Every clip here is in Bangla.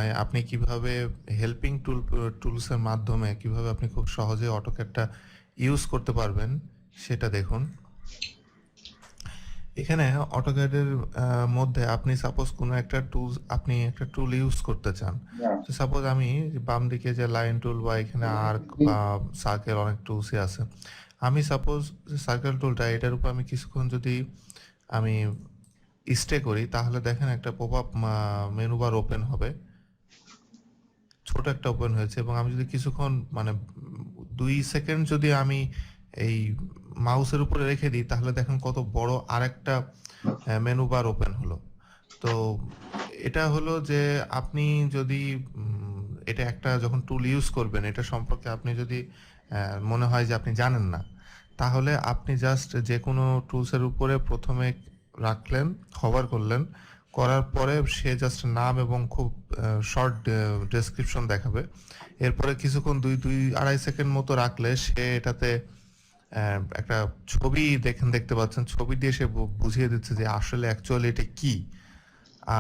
নয় আপনি কিভাবে হেল্পিং টুলসের মাধ্যমে কিভাবে আপনি খুব সহজে অটোক্যাডটা ইউজ করতে পারবেন সেটা দেখুন। এখানে অটোক্যাডের মধ্যে আপনি সাপোজ কোনো একটা টুলস আপনি একটা টুল ইউজ করতে চান। তো সাপোজ আমি বাম দিকে যে লাইন টুল বা এখানে আর্ক বা সার্কেল অনেক টুলসই আছে। আমি সাপোজ সার্কেল টুলটা এটার উপর আমি কিছুক্ষণ যদি আমি স্টে করি তাহলে দেখেন একটা pop up menu bar open হবে, ছোট একটা ওপেন হয়েছে, এবং আমি যদি কিছুক্ষণ মানে 2 সেকেন্ড যদি আমি এই মাউসের উপরে রেখে দিই তাহলে দেখেন কত বড় আরেকটা মেনু বার ওপেন হলো। তো এটা হলো যে আপনি যদি এটা একটা যখন টুল ইউজ করবেন এটা সম্পর্কে আপনি যদি মনে হয় যে আপনি জানেন না, তাহলে আপনি জাস্ট যে কোনো টুলসের উপরে প্রথমে রাখলেন, হভার করলেন, করার পরে সে জাস্ট নাম এবং খুব শর্ট ডেসক্রিপশন দেখাবে। এরপরে কিছুক্ষণ 2-2.5 সেকেন্ড মতো রাখলে সে এটাতে একটা ছবি দেখতে পাচ্ছেন, ছবি দিয়ে সে বুঝিয়ে দিচ্ছে যে আসলে অ্যাকচুয়ালি এটা কি।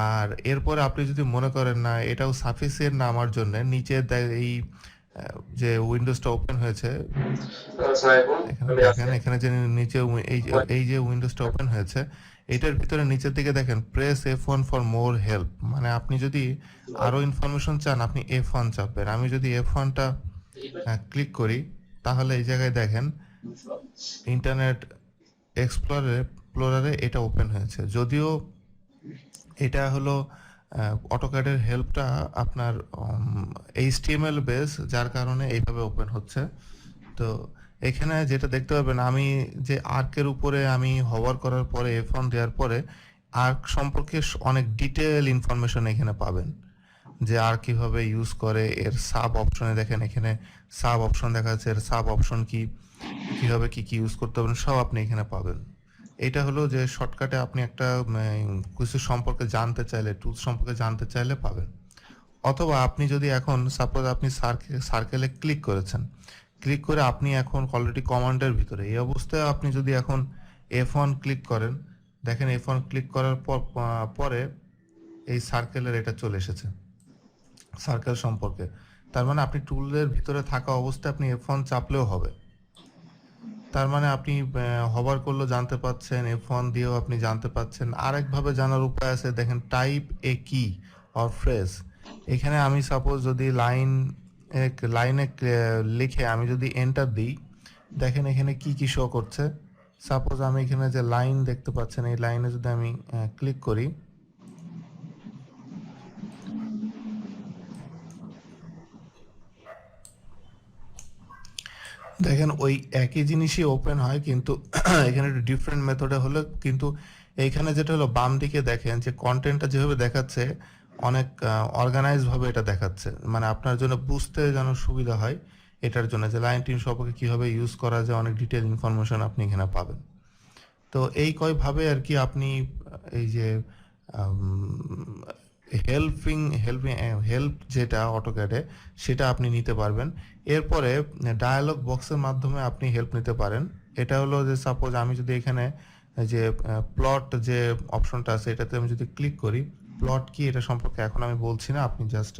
আর এরপরে আপনি যদি মনে করেন না এটাও সাফিসিয়েন্ট না আমার জন্য, নিচে এই যে উইন্ডোজটা ওপেন হয়েছে এখানে দেখেন, এখানে যে নিচে এই যে উইন্ডোজটা ওপেন হয়েছে এটার ভিতরে নিচের দিকে দেখেন press F1 for more help, মানে আপনি যদি আরো ইনফরমেশন চান আপনি F1 চাপবেন। আমি যদি F1টা ক্লিক করি তাহলে এই জায়গায় দেখেন ইন্টারনেট এক্সপ্লোরারে এটা ওপেন হয়েছে। যদিও এটা হলো অটোক্যাডের হেল্পটা আপনার HTML বেস, যার কারণে এইভাবে ওপেন হচ্ছে। তো এখানে যেটা দেখতে পাবেন আমি যে আর্কের উপরে আমি হভার করার পরে F1 দেওয়ার পরে আর্ক সম্পর্কে অনেক ডিটেল ইনফরমেশন এখানে পাবেন, যে আর কিভাবে ইউজ করে। এর সাব অপশনে দেখেন এখানে সাব অপশন দেখা যাচ্ছে, এর সাব অপশন কি, কিভাবে কি কি ইউজ করতে পারেন সব আপনি এখানে পাবেন। এটা হলো যে শর্টকাটে আপনি একটা কিছু সম্পর্কে জানতে চাইলে, টুলস সম্পর্কে জানতে চাইলে পাবেন। অথবা আপনি যদি এখন সাপোজ আপনি সার্কেলে ক্লিক করেছেন, ক্লিক করে আপনি এখন অলরেডি কমান্ডের ভিতরে, এই অবস্থায় আপনি যদি এখন F1 ক্লিক করেন, দেখেন F1 ক্লিক করার পরে এই সার্কেলের এটা চলে এসেছে সার্কেল সম্পর্কে। তার মানে আপনি টুলের ভিতরে থাকা অবস্থায় আপনি F1 চাপলেও হবে। তার মানে আপনি হভার করলেও জানতে পাচ্ছেন, F1 দিয়েও আপনি জানতে পাচ্ছেন। আরেকভাবে জানার উপায় আছে, দেখেন টাইপ এ কি অর ফ্রেজ। এখানে আমি সাপোজ যদি লাইনে লিখে আমি যদি এন্টার দিই, দেখেন এখানে কি কি শো করছে। সাপোজ আমি এখানে যে লাইন দেখতে পাচ্ছেন এই লাইনে যদি আমি ক্লিক করি, দেখেন ওই একই জিনিসই ওপেন হয়, কিন্তু এখানে একটু ডিফারেন্ট মেথডে হলো। কিন্তু এইখানে যেটা হলো বাম দিকে দেখেন যে কন্টেন্টটা যেভাবে দেখাচ্ছে অনেক অর্গানাইজ ভাবে এটা দেখাচ্ছে, মানে আপনার জন্য বুঝতে যেন সুবিধা হয়। এটার জন্য যে লাইন টিন সম্পর্কে কিভাবে ইউজ করা যায় অনেক ডিটেল ইনফরমেশন আপনি এখানে পাবেন। তো এই কয়ভাবে আর কি আপনি এই যে হেল্প যেটা অটোক্যাডে সেটা আপনি নিতে পারবেন। এরপরে ডায়ালগ বক্সের মাধ্যমে আপনি হেল্প নিতে পারেন। এটা হলো যে সাপোজ আমি যদি এখানে যে প্লট যে অপশনটা আছে এটাতে আমি যদি ক্লিক করি, প্লট কি এটা সম্পর্কে এখন আমি বলছি না, আপনি জাস্ট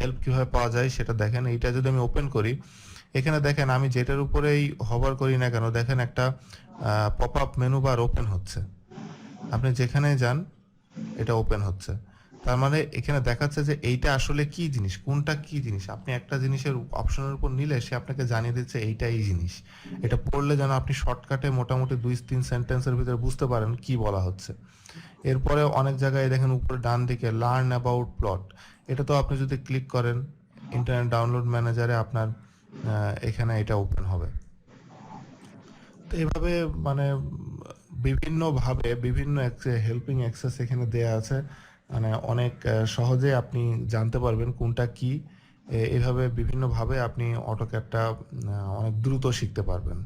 হেল্প কিভাবে পাওয়া যায় সেটা দেখেন। এইটা যদি আমি ওপেন করি, এখানে দেখেন আমি যেটার উপরেই হভার করি না কেন দেখেন একটা pop up menu bar open হচ্ছে। আপনি যেখানে যান এটা ওপেন হচ্ছে। তার মানে এখানে দেখাচ্ছে যে এইটা আসলে কি জিনিস, কোনটা কি জিনিস। আপনি একটা জিনিসের অপশনের উপর নিলে সে আপনাকে জানিয়ে দিচ্ছে এইটাই জিনিস। এটা পড়লে যেন আপনি শর্টকাটে মোটামুটি 2-3 সেন্টেন্সের ভিতরে বুঝতে পারেন কি বলা হচ্ছে। এরপরে অনেক জায়গায় দেখেন উপরে ডান দিকে লার্ন অ্যাবাউট প্লট, এটা তো আপনি যদি ক্লিক করেন ইন্টারনেট ডাউনলোড ম্যানেজারে আপনার এখানে এটা ওপেন হবে। তো এইভাবে মানে বিভিন্নভাবে বিভিন্ন হেল্পিং অ্যাক্সেস এখানে দেয়া আছে, মানে অনেক সহজে আপনি জানতে পারবেন কোনটা কি। এভাবে বিভিন্নভাবে আপনি অটোক্যাডটা অনেক দ্রুত শিখতে পারবেন।